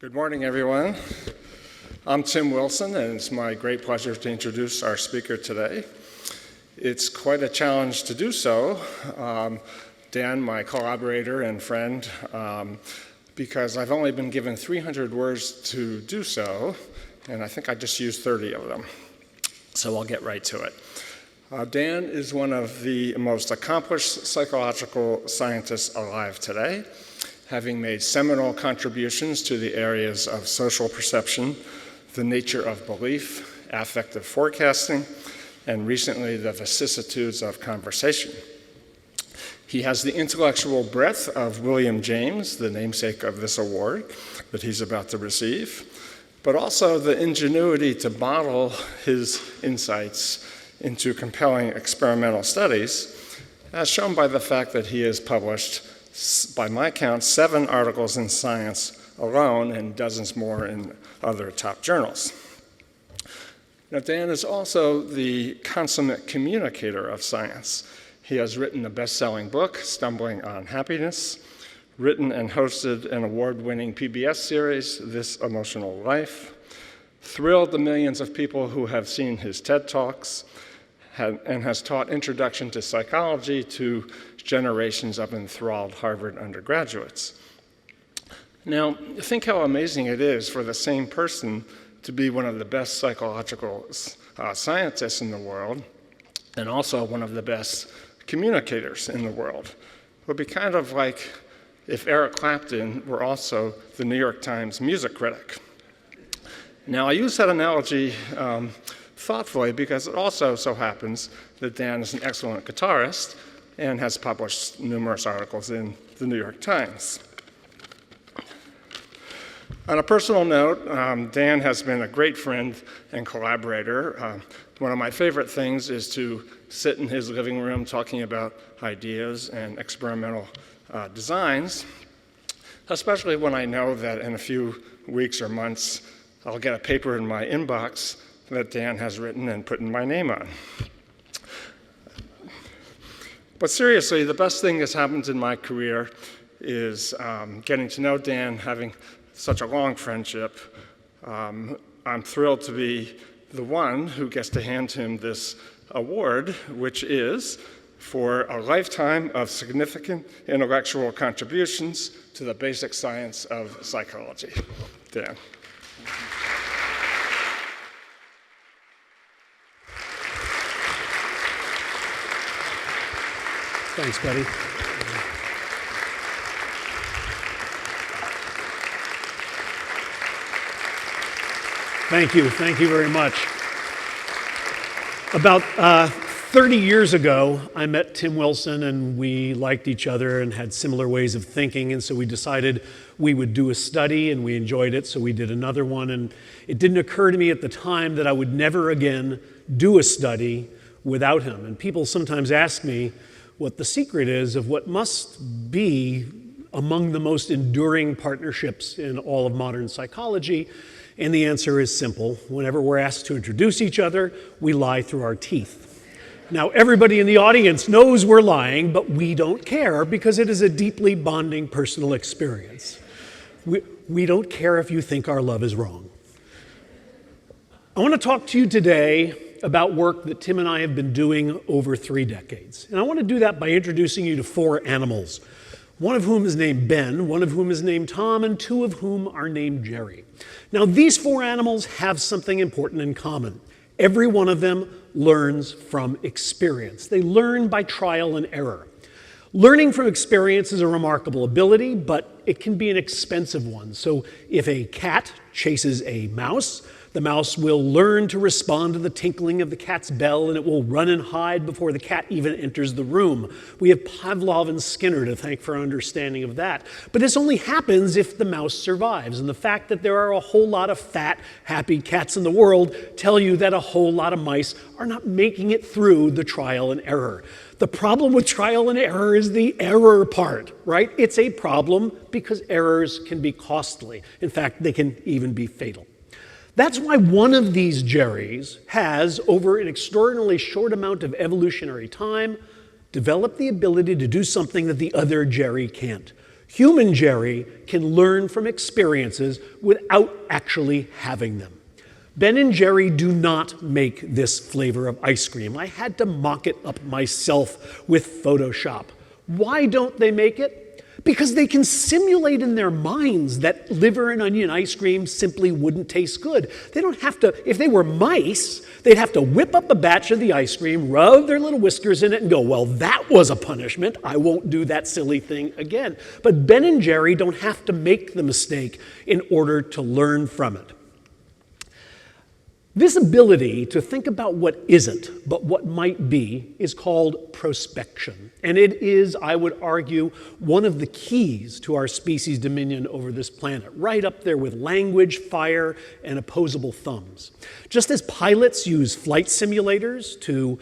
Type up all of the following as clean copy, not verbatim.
Good morning, everyone. I'm Tim Wilson, and it's my great pleasure to introduce our speaker today. It's quite a challenge to do so. Dan, my collaborator and friend, because I've only been given 300 words to do so, and I think I just used 30 of them. So I'll get right to it. Dan is one of the most accomplished psychological scientists alive today, having made seminal contributions to the areas of social perception, the nature of belief, affective forecasting, and recently the vicissitudes of conversation. He has the intellectual breadth of William James, the namesake of this award that he's about to receive, but also the ingenuity to model his insights into compelling experimental studies, as shown by the fact that he has published, by my count, 7 articles in Science alone and dozens more in other top journals. Now, Dan is also the consummate communicator of science. He has written the best-selling book, Stumbling on Happiness, written and hosted an award-winning PBS series, This Emotional Life, thrilled the millions of people who have seen his TED Talks, and has taught Introduction to Psychology to generations of enthralled Harvard undergraduates. Now, think how amazing it is for the same person to be one of the best psychological scientists in the world and also one of the best communicators in the world. It would be kind of like if Eric Clapton were also the New York Times music critic. Now, I use that analogy thoughtfully because it also so happens that Dan is an excellent guitarist and has published numerous articles in the New York Times. On a personal note, Dan has been a great friend and collaborator. One of my favorite things is to sit in his living room talking about ideas and experimental designs, especially when I know that in a few weeks or months I'll get a paper in my inbox that Dan has written and put my name on. But seriously, the best thing that's happened in my career is getting to know Dan, having such a long friendship. I'm thrilled to be the one who gets to hand him this award, which is for a lifetime of significant intellectual contributions to the basic science of psychology. Dan. Thanks, buddy. Thank you very much. About 30 years ago, I met Tim Wilson, and we liked each other and had similar ways of thinking, and so we decided we would do a study, and we enjoyed it, so we did another one, and it didn't occur to me at the time that I would never again do a study without him. And people sometimes ask me what the secret is of what must be among the most enduring partnerships in all of modern psychology. And the answer is simple. Whenever we're asked to introduce each other, we lie through our teeth. Now, everybody in the audience knows we're lying, but we don't care because it is a deeply bonding personal experience. We don't care if you think our love is wrong. I want to talk to you today about work that Tim and I have been doing over 3 decades. And I want to do that by introducing you to 4 animals, one of whom is named Ben, one of whom is named Tom, and 2 of whom are named Jerry. Now, these 4 animals have something important in common. Every one of them learns from experience. They learn by trial and error. Learning from experience is a remarkable ability, but it can be an expensive one. So if a cat chases a mouse, the mouse will learn to respond to the tinkling of the cat's bell, and it will run and hide before the cat even enters the room. We have Pavlov and Skinner to thank for our understanding of that. But this only happens if the mouse survives. And the fact that there are a whole lot of fat, happy cats in the world tell you that a whole lot of mice are not making it through the trial and error. The problem with trial and error is the error part, right? It's a problem because errors can be costly. In fact, they can even be fatal. That's why one of these Jerrys has, over an extraordinarily short amount of evolutionary time, developed the ability to do something that the other Jerry can't. Human Jerry can learn from experiences without actually having them. Ben and Jerry do not make this flavor of ice cream. I had to mock it up myself with Photoshop. Why don't they make it? Because they can simulate in their minds that liver and onion ice cream simply wouldn't taste good. They don't have to, if they were mice, they'd have to whip up a batch of the ice cream, rub their little whiskers in it, and go, well, that was a punishment. I won't do that silly thing again. But Ben and Jerry don't have to make the mistake in order to learn from it. This ability to think about what isn't, but what might be, is called prospection. And it is, I would argue, one of the keys to our species' dominion over this planet, right up there with language, fire, and opposable thumbs. Just as pilots use flight simulators to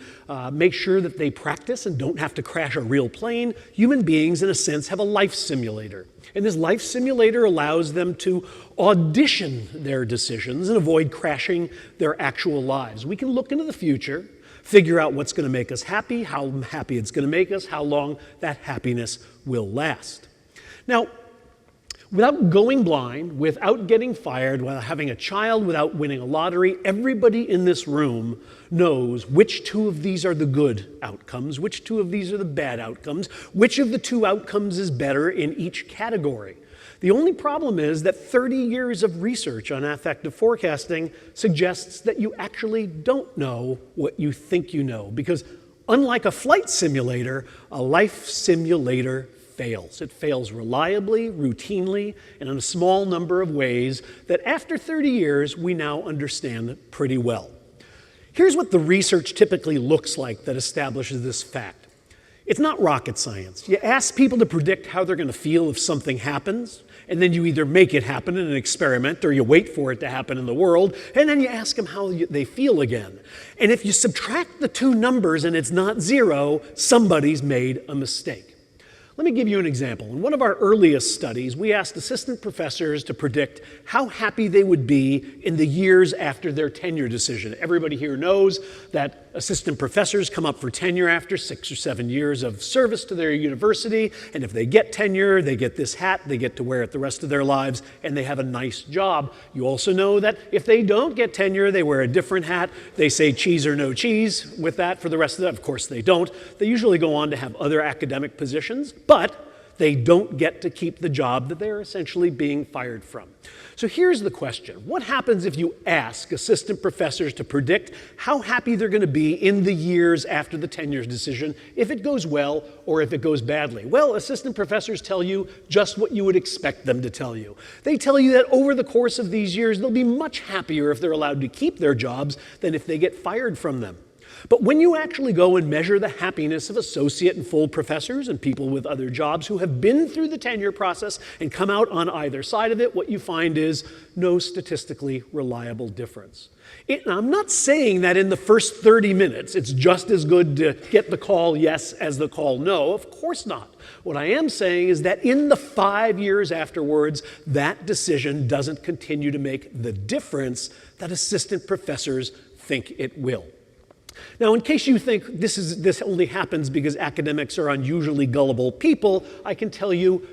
make sure that they practice and don't have to crash a real plane, human beings, in a sense, have a life simulator. And this life simulator allows them to audition their decisions and avoid crashing their actual lives. We can look into the future, figure out what's going to make us happy, how happy it's going to make us, how long that happiness will last. Now, without going blind, without getting fired, without having a child, without winning a lottery, everybody in this room knows which two of these are the good outcomes, which two of these are the bad outcomes, which of the two outcomes is better in each category. The only problem is that 30 years of research on affective forecasting suggests that you actually don't know what you think you know, because unlike a flight simulator, a life simulator fails. It fails reliably, routinely, and in a small number of ways that after 30 years we now understand pretty well. Here's what the research typically looks like that establishes this fact. It's not rocket science. You ask people to predict how they're going to feel if something happens, and then you either make it happen in an experiment or you wait for it to happen in the world, and then you ask them how they feel again. And if you subtract the two numbers and it's not zero, somebody's made a mistake. Let me give you an example. In one of our earliest studies, we asked assistant professors to predict how happy they would be in the years after their tenure decision. Everybody here knows that assistant professors come up for tenure after 6 or 7 years of service to their university, and if they get tenure, they get this hat, they get to wear it the rest of their lives, and they have a nice job. You also know that if they don't get tenure, they wear a different hat, they say cheese or no cheese with that for the rest of them. Of course they don't. They usually go on to have other academic positions, but they don't get to keep the job that they're essentially being fired from. So here's the question. What happens if you ask assistant professors to predict how happy they're going to be in the years after the tenure decision, if it goes well or if it goes badly? Well, assistant professors tell you just what you would expect them to tell you. They tell you that over the course of these years, they'll be much happier if they're allowed to keep their jobs than if they get fired from them. But when you actually go and measure the happiness of associate and full professors and people with other jobs who have been through the tenure process and come out on either side of it, what you find is no statistically reliable difference. I'm not saying that in the first 30 minutes it's just as good to get the call yes as the call no. Of course not. What I am saying is that in the 5 years afterwards, that decision doesn't continue to make the difference that assistant professors think it will. Now, in case you think this only happens because academics are unusually gullible people, I can tell you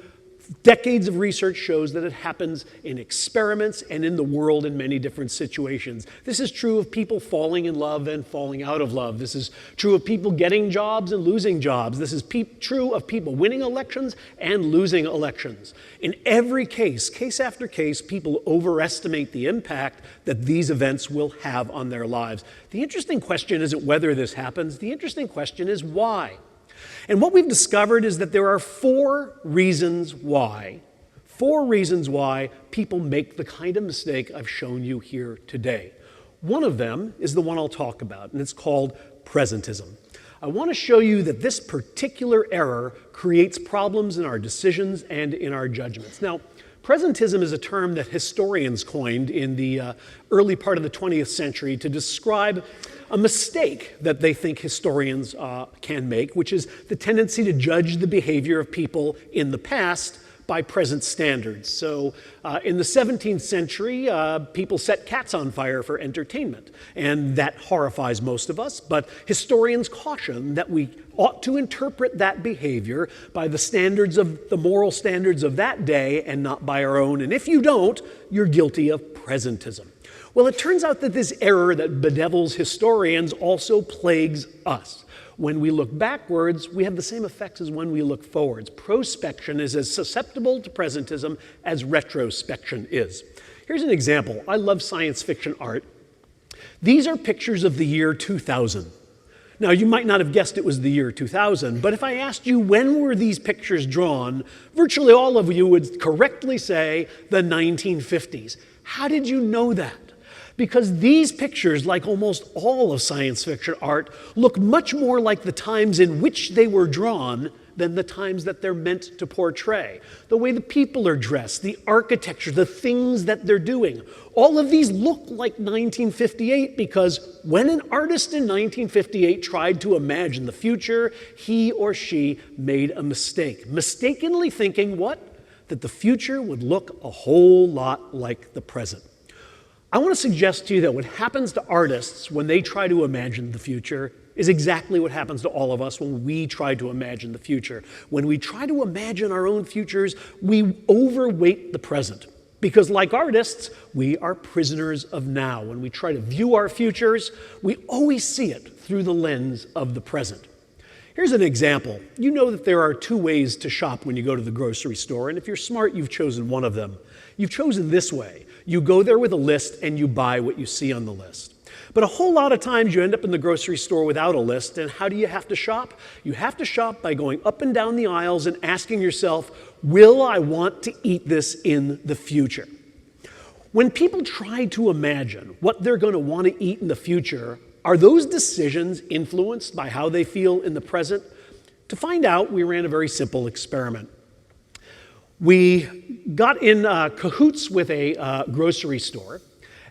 decades of research shows that it happens in experiments and in the world in many different situations. This is true of people falling in love and falling out of love. This is true of people getting jobs and losing jobs. This is true of people winning elections and losing elections. In every case, case after case, people overestimate the impact that these events will have on their lives. The interesting question isn't whether this happens. The interesting question is why. And what we've discovered is that there are four reasons why people make the kind of mistake I've shown you here today. One of them is the one I'll talk about, and it's called presentism. I want to show you that this particular error creates problems in our decisions and in our judgments. Now, presentism is a term that historians coined in the early part of the 20th century to describe a mistake that they think historians can make, which is the tendency to judge the behavior of people in the past by present standards. So in the 17th century, people set cats on fire for entertainment, and that horrifies most of us, but historians caution that we ought to interpret that behavior by the moral standards of that day and not by our own, and if you don't, you're guilty of presentism. Well, it turns out that this error that bedevils historians also plagues us. When we look backwards, we have the same effects as when we look forwards. Prospection is as susceptible to presentism as retrospection is. Here's an example. I love science fiction art. These are pictures of the year 2000. Now, you might not have guessed it was the year 2000, but if I asked you when were these pictures drawn, virtually all of you would correctly say the 1950s. How did you know that? Because these pictures, like almost all of science fiction art, look much more like the times in which they were drawn than the times that they're meant to portray. The way the people are dressed, the architecture, the things that they're doing. All of these look like 1958 because when an artist in 1958 tried to imagine the future, he or she made a mistake. Mistakenly thinking what? That the future would look a whole lot like the present. I want to suggest to you that what happens to artists when they try to imagine the future is exactly what happens to all of us when we try to imagine the future. When we try to imagine our own futures, we overweight the present. Because like artists, we are prisoners of now. When we try to view our futures, we always see it through the lens of the present. Here's an example. You know that there are two ways to shop when you go to the grocery store, and if you're smart, you've chosen one of them. You've chosen this way. You go there with a list and you buy what you see on the list. But a whole lot of times you end up in the grocery store without a list, and how do you have to shop? You have to shop by going up and down the aisles and asking yourself, will I want to eat this in the future? When people try to imagine what they're going to want to eat in the future, are those decisions influenced by how they feel in the present? To find out, we ran a very simple experiment. We got in cahoots with a grocery store,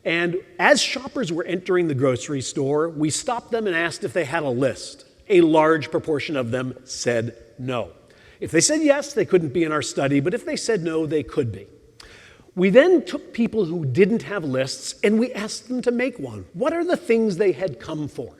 and as shoppers were entering the grocery store, we stopped them and asked if they had a list. A large proportion of them said no. If they said yes, they couldn't be in our study, but if they said no, they could be. We then took people who didn't have lists and we asked them to make one. What are the things they had come for?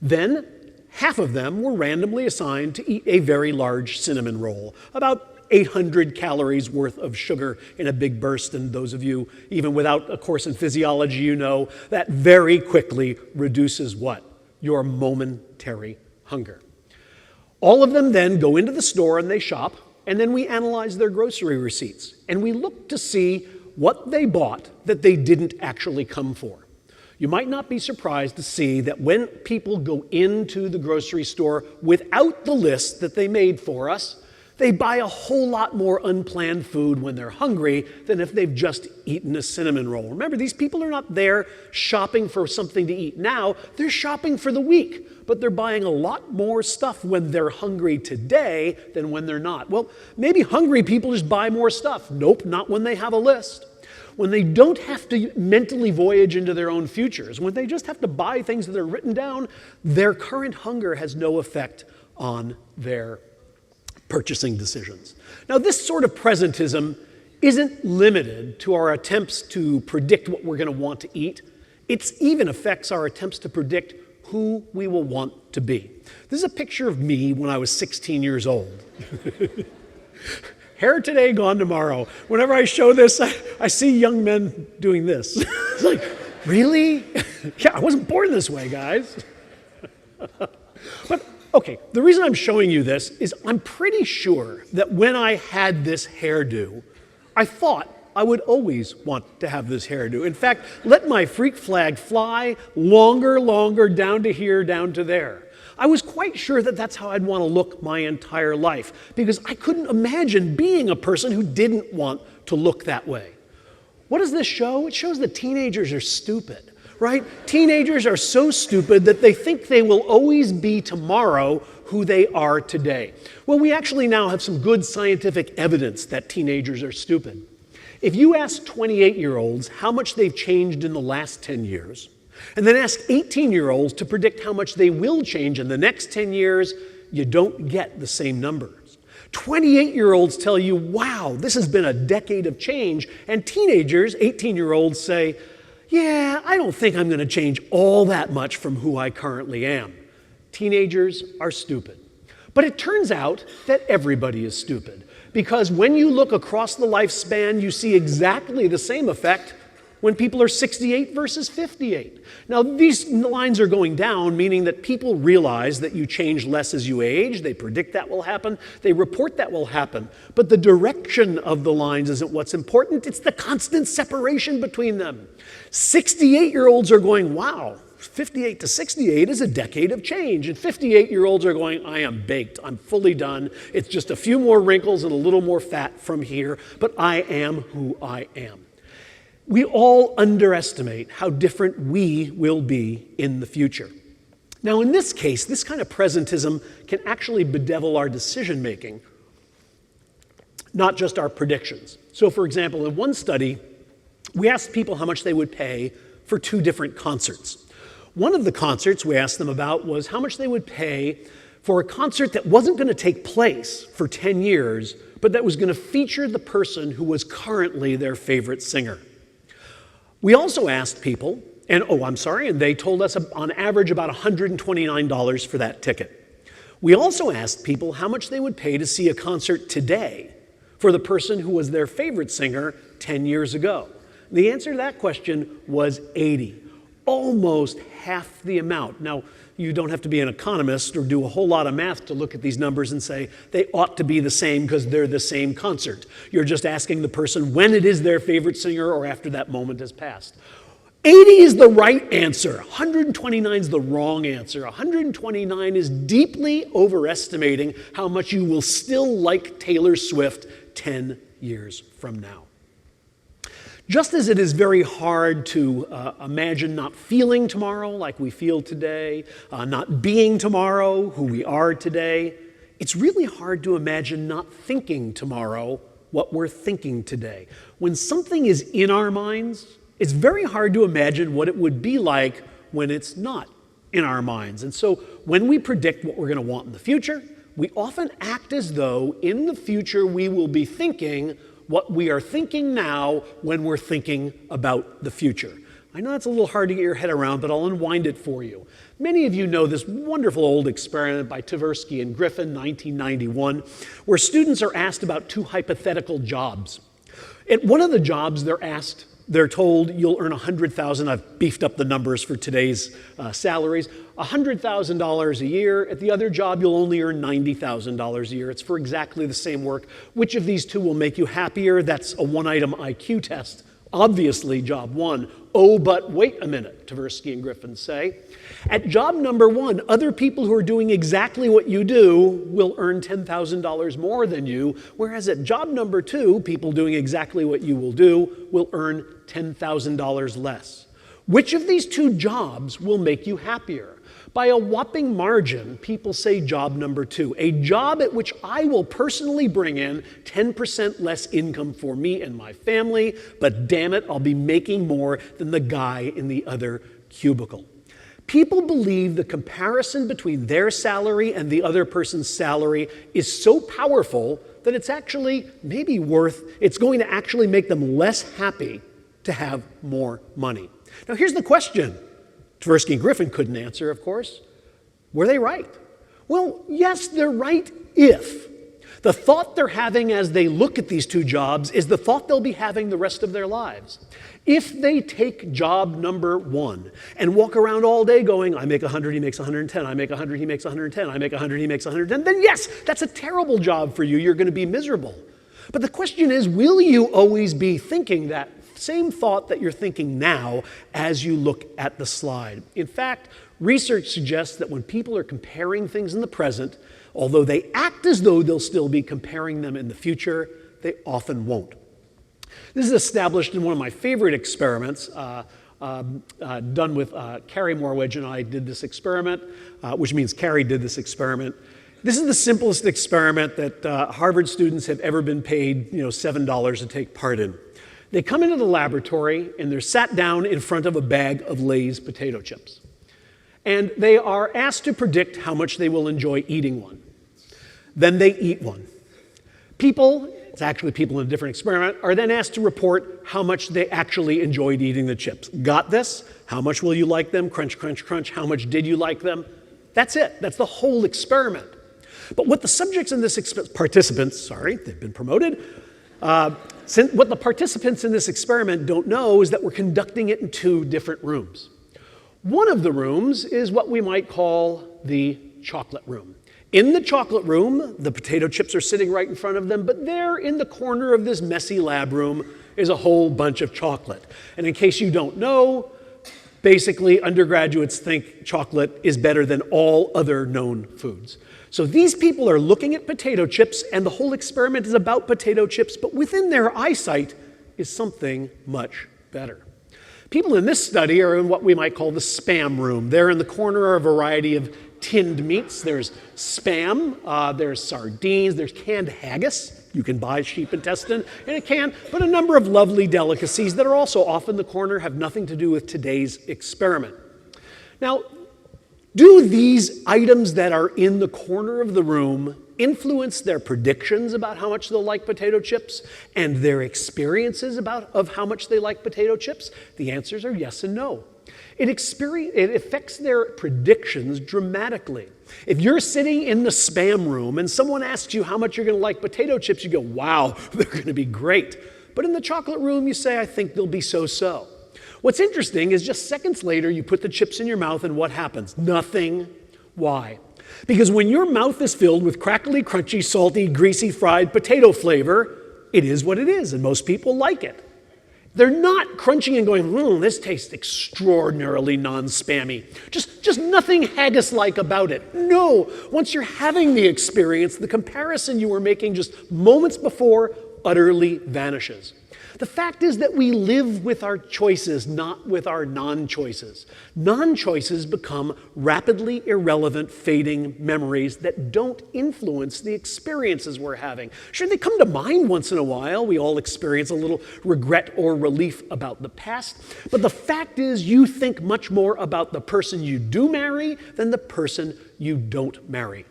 Then half of them were randomly assigned to eat a very large cinnamon roll, about 800 calories worth of sugar in a big burst, and those of you, even without a course in physiology, you know that very quickly reduces what? Your momentary hunger. All of them then go into the store and they shop, and then we analyze their grocery receipts, and we look to see what they bought that they didn't actually come for. You might not be surprised to see that when people go into the grocery store without the list that they made for us, they buy a whole lot more unplanned food when they're hungry than if they've just eaten a cinnamon roll. Remember, these people are not there shopping for something to eat now. They're shopping for the week, but they're buying a lot more stuff when they're hungry today than when they're not. Well, maybe hungry people just buy more stuff. Nope, not when they have a list. When they don't have to mentally voyage into their own futures, when they just have to buy things that are written down, their current hunger has no effect on their purchasing decisions. Now, this sort of presentism isn't limited to our attempts to predict what we're going to want to eat. It even affects our attempts to predict who we will want to be. This is a picture of me when I was 16 years old. Hair today, gone tomorrow. Whenever I show this, I see young men doing this. It's like, really? Yeah, I wasn't born this way, guys. But okay, the reason I'm showing you this is I'm pretty sure that when I had this hairdo, I thought I would always want to have this hairdo. In fact, let my freak flag fly longer, down to here, down to there. I was quite sure that that's how I'd want to look my entire life because I couldn't imagine being a person who didn't want to look that way. What does this show? It shows that teenagers are stupid. Right? Teenagers are so stupid that they think they will always be tomorrow who they are today. Well, we actually now have some good scientific evidence that teenagers are stupid. If you ask 28-year-olds how much they've changed in the last 10 years, and then ask 18-year-olds to predict how much they will change in the next 10 years, you don't get the same numbers. 28-year-olds tell you, wow, this has been a decade of change. And teenagers, 18-year-olds, say, yeah, I don't think I'm going to change all that much from who I currently am. Teenagers are stupid. But it turns out that everybody is stupid, because when you look across the lifespan, you see exactly the same effect when people are 68 versus 58. Now, these lines are going down, meaning that people realize that you change less as you age. They predict that will happen. They report that will happen. But the direction of the lines isn't what's important. It's the constant separation between them. 68-year-olds are going, wow, 58 to 68 is a decade of change. And 58-year-olds are going, I am baked. I'm fully done. It's just a few more wrinkles and a little more fat from here, but I am who I am. We all underestimate how different we will be in the future. Now, in this case, this kind of presentism can actually bedevil our decision-making, not just our predictions. So, for example, in one study, we asked people how much they would pay for 2 different concerts. One of the concerts we asked them about was how much they would pay for a concert that wasn't going to take place for 10 years, but that was going to feature the person who was currently their favorite singer. We also asked people, and they told us on average about $129 for that ticket. We also asked people how much they would pay to see a concert today for the person who was their favorite singer 10 years ago. The answer to that question was 80, almost half the amount. Now, you don't have to be an economist or do a whole lot of math to look at these numbers and say they ought to be the same because they're the same concert. You're just asking the person when it is their favorite singer or after that moment has passed. 80 is the right answer. 129 is the wrong answer. 129 is deeply overestimating how much you will still like Taylor Swift 10 years from now. Just as it is very hard to imagine not feeling tomorrow like we feel today, not being tomorrow who we are today, it's really hard to imagine not thinking tomorrow what we're thinking today. When something is in our minds, it's very hard to imagine what it would be like when it's not in our minds. And so when we predict what we're going to want in the future, we often act as though in the future we will be thinking what we are thinking now when we're thinking about the future. I know that's a little hard to get your head around, but I'll unwind it for you. Many of you know this wonderful old experiment by Tversky and Griffin, 1991, where students are asked about 2 hypothetical jobs. At one of the jobs they're told you'll earn $100,000. I've beefed up the numbers for today's salaries. $100,000 a year. At the other job, you'll only earn $90,000 a year. It's for exactly the same work. Which of these 2 will make you happier? That's a 1-item IQ test. Obviously, job 1. Oh, but wait a minute, Tversky and Griffin say. At job number 1, other people who are doing exactly what you do will earn $10,000 more than you, whereas at job number 2, people doing exactly what you will do will earn $10,000 less. Which of these 2 jobs will make you happier? By a whopping margin, people say job number 2, a job at which I will personally bring in 10% less income for me and my family, but damn it, I'll be making more than the guy in the other cubicle. People believe the comparison between their salary and the other person's salary is so powerful that it's actually it's going to actually make them less happy to have more money. Now here's the question. Tversky and Griffin couldn't answer, of course. Were they right? Well, yes, they're right if. The thought they're having as they look at these 2 jobs is the thought they'll be having the rest of their lives. If they take job number 1 and walk around all day going, I make 100, he makes 110, I make 100, he makes 110, I make 100, he makes 110, then yes, that's a terrible job for you. You're going to be miserable. But the question is, will you always be thinking that same thought that you're thinking now as you look at the slide? In fact, research suggests that when people are comparing things in the present, although they act as though they'll still be comparing them in the future, they often won't. This is established in one of my favorite experiments done with Carrie Morwedge and I did this experiment, which means Carrie did this experiment. This is the simplest experiment that Harvard students have ever been paid $7 to take part in. They come into the laboratory and they're sat down in front of a bag of Lay's potato chips. And they are asked to predict how much they will enjoy eating one. Then they eat one. People, it's actually people in a different experiment, are then asked to report how much they actually enjoyed eating the chips. Got this? How much will you like them? Crunch, crunch, crunch. How much did you like them? That's it. That's the whole experiment. But what the subjects in this participants, they've been promoted. What the participants in this experiment don't know is that we're conducting it in 2 different rooms. One of the rooms is what we might call the chocolate room. In the chocolate room, the potato chips are sitting right in front of them, but there in the corner of this messy lab room is a whole bunch of chocolate. And in case you don't know, basically undergraduates think chocolate is better than all other known foods. So these people are looking at potato chips, and the whole experiment is about potato chips, but within their eyesight is something much better. People in this study are in what we might call the spam room. There in the corner are a variety of tinned meats. There's spam, there's sardines, there's canned haggis. You can buy sheep intestine in a can, but a number of lovely delicacies that are also off in the corner have nothing to do with today's experiment. Now, do these items that are in the corner of the room influence their predictions about how much they'll like potato chips and their experiences of how much they like potato chips? The answers are yes and no. It affects their predictions dramatically. If you're sitting in the spam room and someone asks you how much you're going to like potato chips, you go, wow, they're going to be great. But in the chocolate room, you say, I think they'll be so-so. What's interesting is just seconds later, you put the chips in your mouth and what happens? Nothing. Why? Because when your mouth is filled with crackly, crunchy, salty, greasy, fried potato flavor, it is what it is, and most people like it. They're not crunching and going, this tastes extraordinarily non-spammy. Just nothing haggis-like about it. No, once you're having the experience, the comparison you were making just moments before utterly vanishes. The fact is that we live with our choices, not with our non-choices. Non-choices become rapidly irrelevant, fading memories that don't influence the experiences we're having. Sure, they come to mind once in a while. We all experience a little regret or relief about the past. But the fact is, you think much more about the person you do marry than the person you don't marry.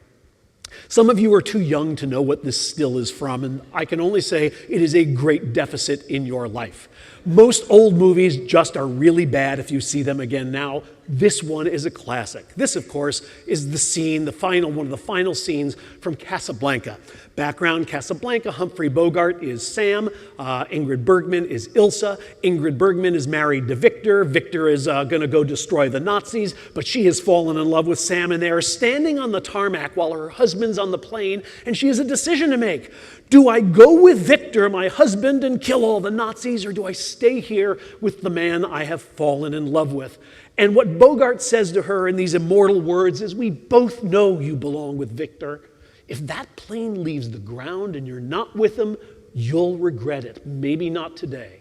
Some of you are too young to know what this still is from, and I can only say it is a great deficit in your life. Most old movies just are really bad if you see them again now. This one is a classic. This, of course, is one of the final scenes from Casablanca. Background, Casablanca, Humphrey Bogart is Sam, Ingrid Bergman is Ilsa. Ingrid Bergman is married to Victor. Victor is going to go destroy the Nazis, but she has fallen in love with Sam, and they are standing on the tarmac while her husband's on the plane, and she has a decision to make. Do I go with Victor, my husband, and kill all the Nazis, or do I stay here with the man I have fallen in love with? And what Bogart says to her in these immortal words is, we both know you belong with Victor. If that plane leaves the ground and you're not with him, you'll regret it. Maybe not today,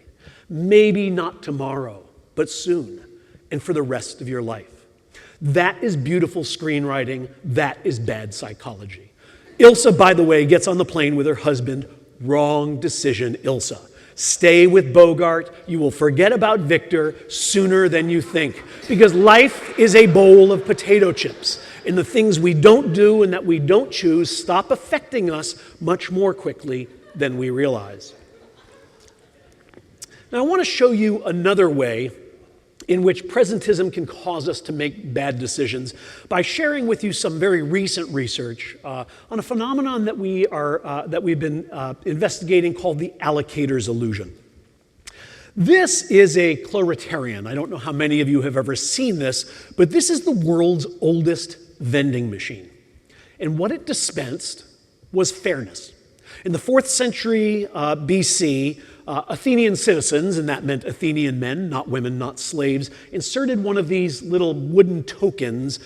maybe not tomorrow, but soon, and for the rest of your life. That is beautiful screenwriting. That is bad psychology. Ilsa, by the way, gets on the plane with her husband. Wrong decision, Ilsa. Stay with Bogart. You will forget about Victor sooner than you think, because life is a bowl of potato chips, and the things we don't do and that we don't choose stop affecting us much more quickly than we realize. Now, I want to show you another way in which presentism can cause us to make bad decisions by sharing with you some very recent research on a phenomenon that we've been investigating called the Allocators Illusion. This is a Cloritarian. I don't know how many of you have ever seen this, but this is the world's oldest vending machine. And what it dispensed was fairness. In the 4th century BC, Athenian citizens, and that meant Athenian men, not women, not slaves, inserted one of these little wooden tokens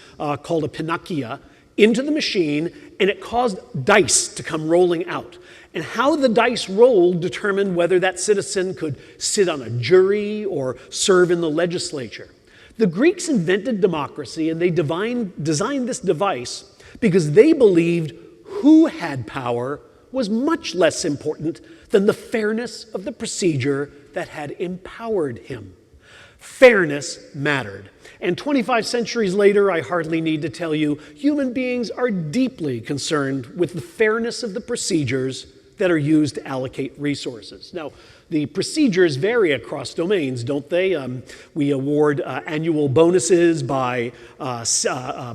called a pinakia into the machine, and it caused dice to come rolling out. And how the dice rolled determined whether that citizen could sit on a jury or serve in the legislature. The Greeks invented democracy, and they designed this device because they believed who had power was much less important than the fairness of the procedure that had empowered him. Fairness mattered. And 25 centuries later, I hardly need to tell you, human beings are deeply concerned with the fairness of the procedures that are used to allocate resources. Now, the procedures vary across domains, don't they? We award annual bonuses by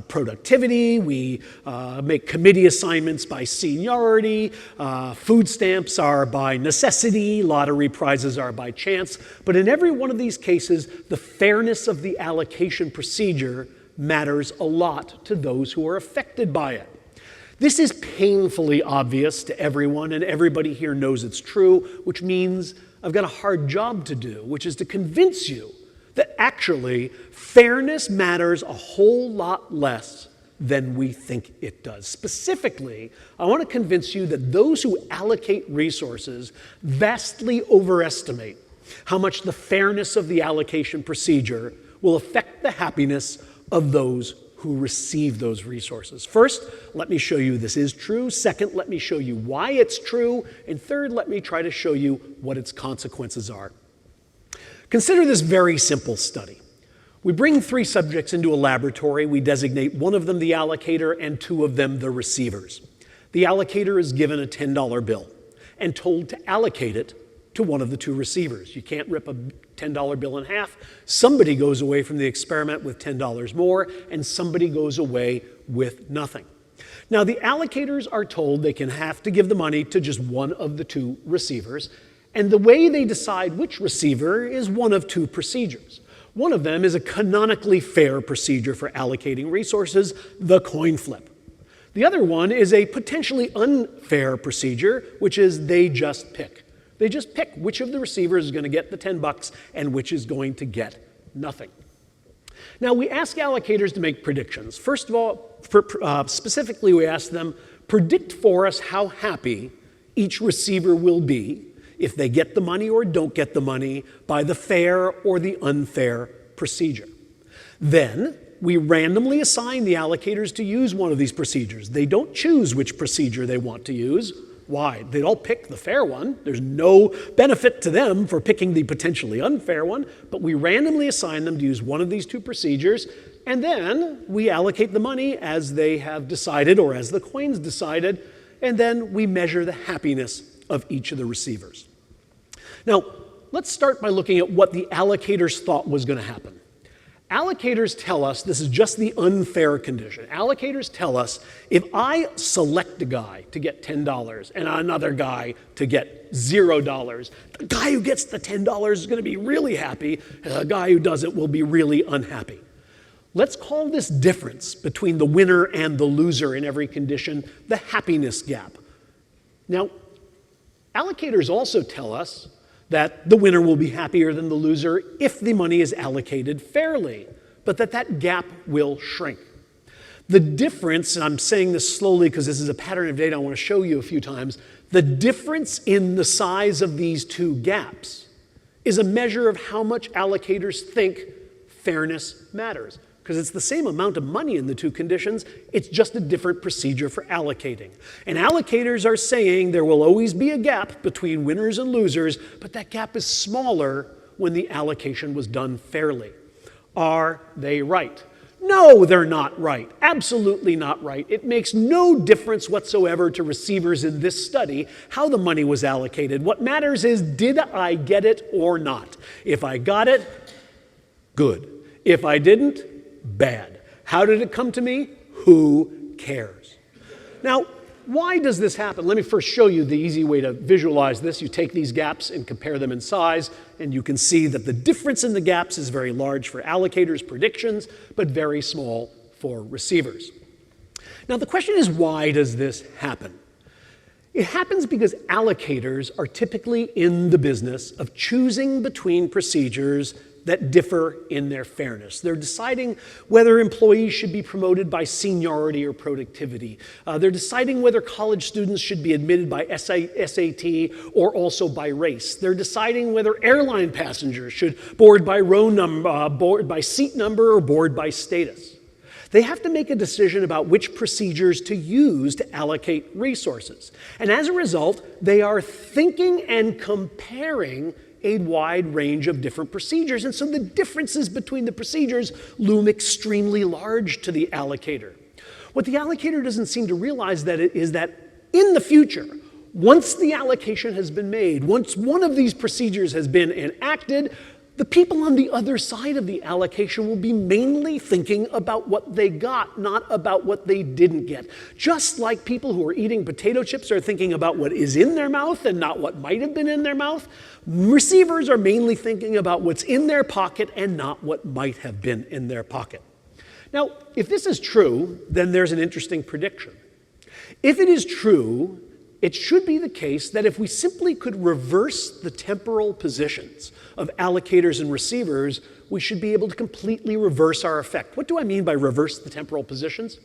productivity. We make committee assignments by seniority. Food stamps are by necessity. Lottery prizes are by chance. But in every one of these cases, the fairness of the allocation procedure matters a lot to those who are affected by it. This is painfully obvious to everyone, and everybody here knows it's true, which means I've got a hard job to do, which is to convince you that actually fairness matters a whole lot less than we think it does. Specifically, I want to convince you that those who allocate resources vastly overestimate how much the fairness of the allocation procedure will affect the happiness of those who receive those resources. First, let me show you this is true. Second, let me show you why it's true. And third, let me try to show you what its consequences are. Consider this very simple study. We bring 3 subjects into a laboratory. We designate one of them the allocator and 2 of them the receivers. The allocator is given a $10 bill and told to allocate it to one of the 2 receivers. You can't rip a $10 bill in half. Somebody goes away from the experiment with $10 more, and somebody goes away with nothing. Now, the allocators are told they can have to give the money to just one of the 2 receivers, and the way they decide which receiver is one of 2 procedures. One of them is a canonically fair procedure for allocating resources, the coin flip. The other one is a potentially unfair procedure, which is they just pick. They just pick which of the receivers is going to get the $10 and which is going to get nothing. Now, we ask allocators to make predictions. First of all, specifically, we ask them, predict for us how happy each receiver will be if they get the money or don't get the money by the fair or the unfair procedure. Then, we randomly assign the allocators to use one of these procedures. They don't choose which procedure they want to use. Why? They'd all pick the fair one. There's no benefit to them for picking the potentially unfair one, but we randomly assign them to use one of these 2 procedures, and then we allocate the money as they have decided or as the coins decided, and then we measure the happiness of each of the receivers. Now, let's start by looking at what the allocators thought was going to happen. Allocators tell us this is just the unfair condition. Allocators tell us if I select a guy to get $10 and another guy to get $0, the guy who gets the $10 is going to be really happy, and the guy who doesn't will be really unhappy. Let's call this difference between the winner and the loser in every condition the happiness gap. Now, allocators also tell us that the winner will be happier than the loser if the money is allocated fairly, but that gap will shrink. The difference, and I'm saying this slowly because this is a pattern of data I want to show you a few times, the difference in the size of these 2 gaps is a measure of how much allocators think fairness matters. Because it's the same amount of money in the 2 conditions, it's just a different procedure for allocating. And allocators are saying there will always be a gap between winners and losers, but that gap is smaller when the allocation was done fairly. Are they right? No, they're not right. Absolutely not right. It makes no difference whatsoever to receivers in this study how the money was allocated. What matters is, did I get it or not? If I got it, good. If I didn't, bad. How did it come to me? Who cares? Now, why does this happen? Let me first show you the easy way to visualize this. You take these gaps and compare them in size, and you can see that the difference in the gaps is very large for allocators' predictions, but very small for receivers. Now, the question is, why does this happen? It happens because allocators are typically in the business of choosing between procedures that differ in their fairness. They're deciding whether employees should be promoted by seniority or productivity. They're deciding whether college students should be admitted by SAT or also by race. They're deciding whether airline passengers should board by row number, board by seat number, or board by status. They have to make a decision about which procedures to use to allocate resources. And as a result, they are thinking and comparing a wide range of different procedures, and so the differences between the procedures loom extremely large to the allocator. What the allocator doesn't seem to realize is that in the future, Once the allocation has been made, once one of these procedures has been enacted, the people on the other side of the allocation will be mainly thinking about what they got, not about what they didn't get. Just like people who are eating potato chips are thinking about what is in their mouth and not what might have been in their mouth, receivers are mainly thinking about what's in their pocket and not what might have been in their pocket. Now, if this is true, then there's an interesting prediction. If it is true, it should be the case that if we simply could reverse the temporal positions of allocators and receivers, we should be able to completely reverse our effect. What do I mean by reverse the temporal positions?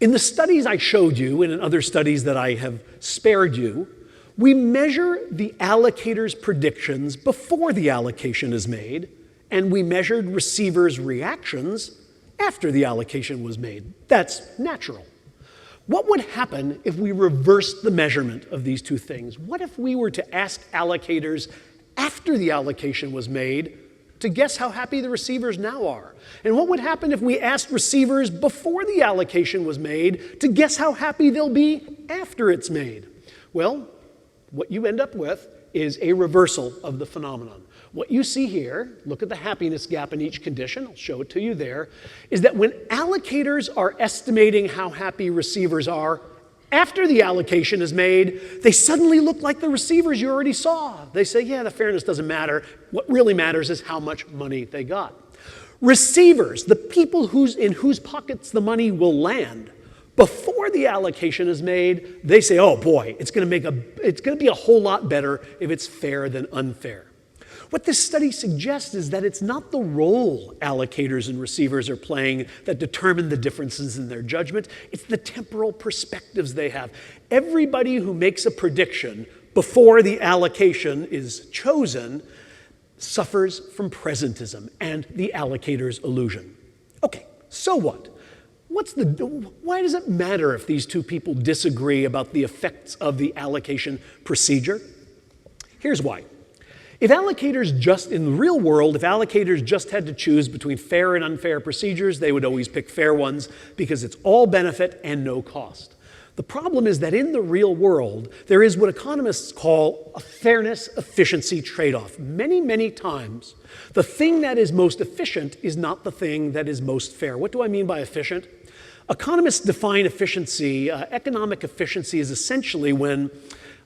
In the studies I showed you, and in other studies that I have spared you, we measure the allocator's predictions before the allocation is made, and we measured receivers' reactions after the allocation was made. That's natural. What would happen if we reversed the measurement of these two things? What if we were to ask allocators after the allocation was made to guess how happy the receivers now are? And what would happen if we asked receivers before the allocation was made to guess how happy they'll be after it's made? Well, what you end up with is a reversal of the phenomenon. What you see here, look at the happiness gap in each condition, I'll show it to you there, is that when allocators are estimating how happy receivers are after the allocation is made, they suddenly look like the receivers you already saw. They say, yeah, the fairness doesn't matter. What really matters is how much money they got. Receivers, the people in whose pockets the money will land, before the allocation is made, they say, oh boy, it's going to be a whole lot better if it's fair than unfair. What this study suggests is that it's not the role allocators and receivers are playing that determine the differences in their judgment. It's the temporal perspectives they have. Everybody who makes a prediction before the allocation is chosen suffers from presentism and the Allocators Illusion. Okay, so what? Why does it matter if these two people disagree about the effects of the allocation procedure? Here's why. In the real world, if allocators just had to choose between fair and unfair procedures, they would always pick fair ones because it's all benefit and no cost. The problem is that in the real world, there is what economists call a fairness-efficiency trade-off. Many, many times, the thing that is most efficient is not the thing that is most fair. What do I mean by efficient? Economists define efficiency, economic efficiency is essentially when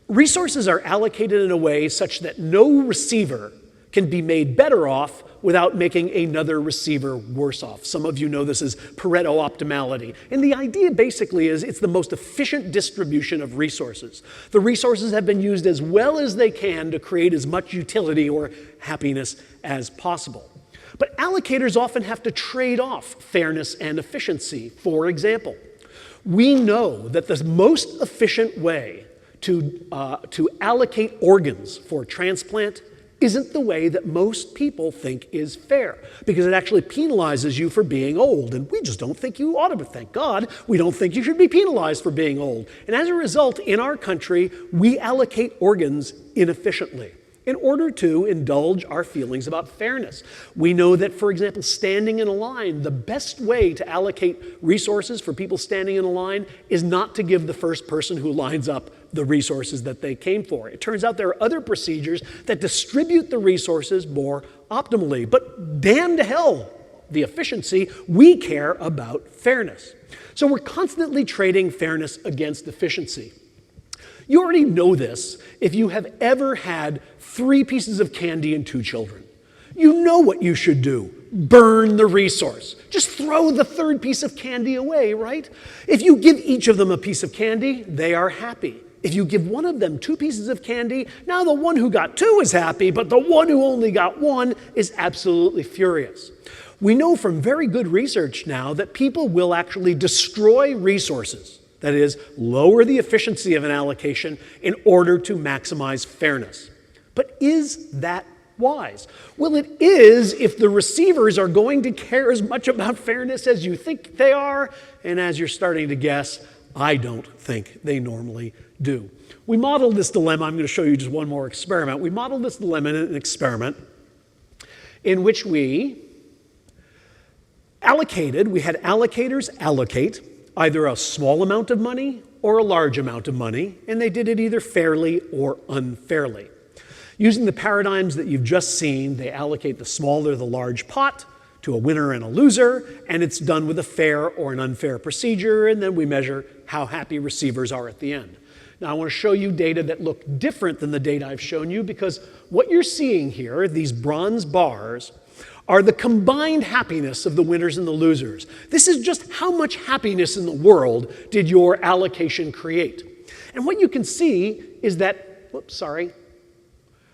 resources are allocated in a way such that no receiver can be made better off without making another receiver worse off. Some of you know this as Pareto optimality. And the idea basically is it's the most efficient distribution of resources. The resources have been used as well as they can to create as much utility or happiness as possible. But allocators often have to trade off fairness and efficiency. For example, we know that the most efficient way to allocate organs for transplant isn't the way that most people think is fair, because it actually penalizes you for being old, and we just don't think you ought to. Thank God, we don't think you should be penalized for being old. And as a result, in our country, we allocate organs inefficiently in order to indulge our feelings about fairness. We know that, for example, standing in a line, the best way to allocate resources for people standing in a line is not to give the first person who lines up the resources that they came for. It turns out there are other procedures that distribute the resources more optimally. But damn to hell, the efficiency, we care about fairness. So we're constantly trading fairness against efficiency. You already know this if you have ever had 3 pieces of candy and 2 children. You know what you should do. Burn the resource. Just throw the 3rd piece of candy away, right? If you give each of them a piece of candy, they are happy. If you give one of them 2 pieces of candy, now the one who got 2 is happy, but the one who only got 1 is absolutely furious. We know from very good research now that people will actually destroy resources, that is, lower the efficiency of an allocation in order to maximize fairness. But is that wise? Well, it is if the receivers are going to care as much about fairness as you think they are, and as you're starting to guess, I don't think they normally do. We modeled this dilemma. I'm going to show you just one more experiment. We modeled this dilemma in an experiment in which we had allocators allocate either a small amount of money or a large amount of money, and they did it either fairly or unfairly. Using the paradigms that you've just seen, they allocate the small or the large pot to a winner and a loser, and it's done with a fair or an unfair procedure, and then we measure how happy receivers are at the end. Now, I want to show you data that look different than the data I've shown you, because what you're seeing here, these bronze bars, are the combined happiness of the winners and the losers. This is just how much happiness in the world did your allocation create. And what you can see is that,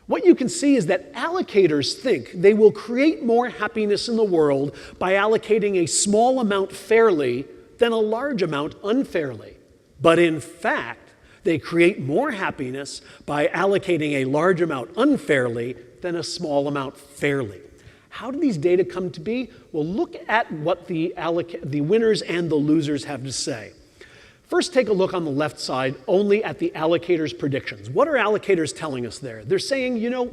what you can see is that allocators think they will create more happiness in the world by allocating a small amount fairly than a large amount unfairly. But in fact, they create more happiness by allocating a large amount unfairly than a small amount fairly. How do these data come to be? Well, look at what the winners and the losers have to say. First, take a look on the left side only at the allocators' predictions. What are allocators telling us there? They're saying, you know,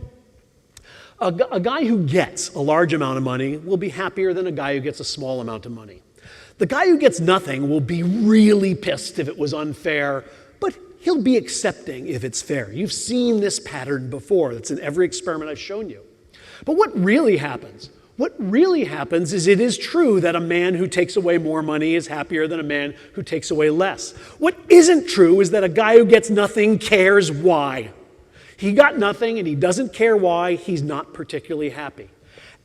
a guy who gets a large amount of money will be happier than a guy who gets a small amount of money. The guy who gets nothing will be really pissed if it was unfair, but he'll be accepting if it's fair. You've seen this pattern before. It's in every experiment I've shown you. But what really happens? What really happens is it is true that a man who takes away more money is happier than a man who takes away less. What isn't true is that a guy who gets nothing cares why. He got nothing and he doesn't care why. He's not particularly happy.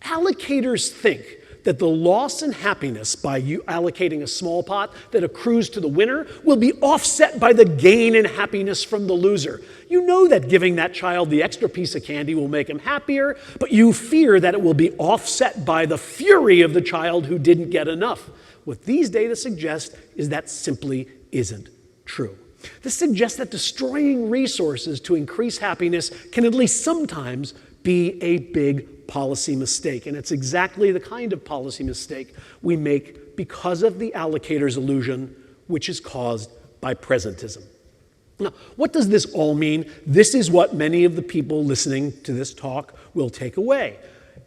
Allocators think that the loss in happiness by you allocating a small pot that accrues to the winner will be offset by the gain in happiness from the loser. You know that giving that child the extra piece of candy will make him happier, but you fear that it will be offset by the fury of the child who didn't get enough. What these data suggest is that simply isn't true. This suggests that destroying resources to increase happiness can at least sometimes be a big policy mistake. And it's exactly the kind of policy mistake we make because of the allocators illusion, which is caused by presentism. Now, what does this all mean? This is what many of the people listening to this talk will take away.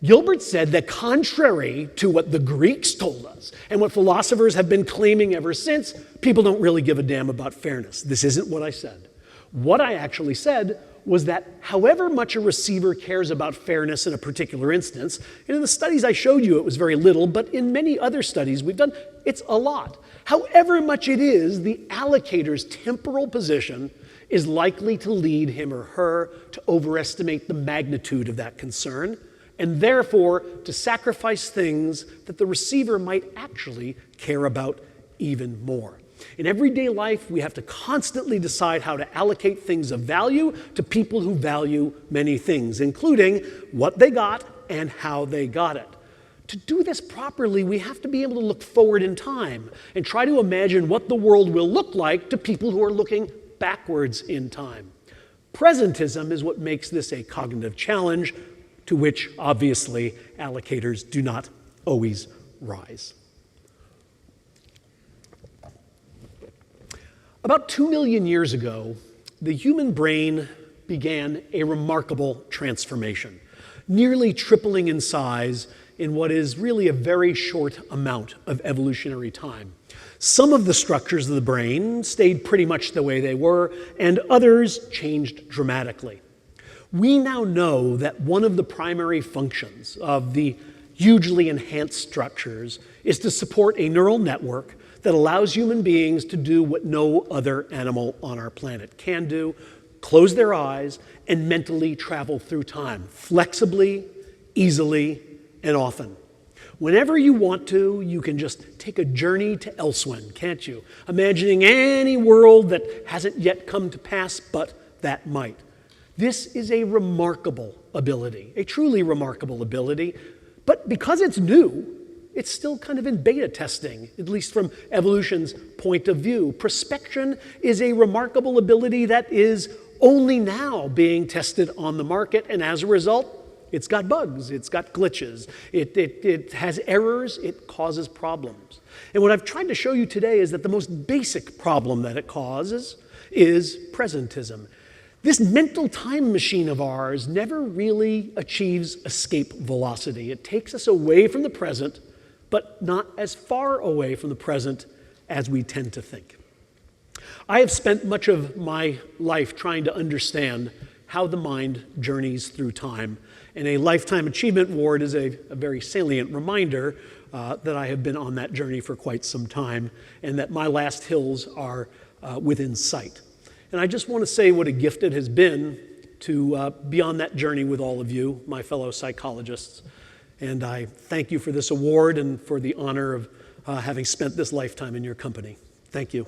Gilbert said that contrary to what the Greeks told us and what philosophers have been claiming ever since, people don't really give a damn about fairness. This isn't what I said. What I actually said was that however much a receiver cares about fairness in a particular instance, and in the studies I showed you it was very little, but in many other studies we've done, it's a lot. However much it is, the allocator's temporal position is likely to lead him or her to overestimate the magnitude of that concern, and therefore to sacrifice things that the receiver might actually care about even more. In everyday life, we have to constantly decide how to allocate things of value to people who value many things, including what they got and how they got it. To do this properly, we have to be able to look forward in time and try to imagine what the world will look like to people who are looking backwards in time. Presentism is what makes this a cognitive challenge to which, obviously, allocators do not always rise. About 2 million years ago, the human brain began a remarkable transformation, nearly tripling in size in what is really a very short amount of evolutionary time. Some of the structures of the brain stayed pretty much the way they were, and others changed dramatically. We now know that one of the primary functions of the hugely enhanced structures is to support a neural network that allows human beings to do what no other animal on our planet can do: close their eyes and mentally travel through time, flexibly, easily, and often. Whenever you want to, you can just take a journey to Elsewhen, can't you? Imagining any world that hasn't yet come to pass, but that might. This is a remarkable ability, a truly remarkable ability, but because it's new, it's still kind of in beta testing, at least from evolution's point of view. Prospection is a remarkable ability that is only now being tested on the market, and as a result, it's got bugs, it's got glitches, it has errors, it causes problems. And what I've tried to show you today is that the most basic problem that it causes is presentism. This mental time machine of ours never really achieves escape velocity. It takes us away from the present, but not as far away from the present as we tend to think. I have spent much of my life trying to understand how the mind journeys through time, and a Lifetime Achievement Award is a very salient reminder that I have been on that journey for quite some time, and that my last hills are within sight. And I just want to say what a gift it has been to be on that journey with all of you, my fellow psychologists. And I thank you for this award and for the honor of having spent this lifetime in your company. Thank you.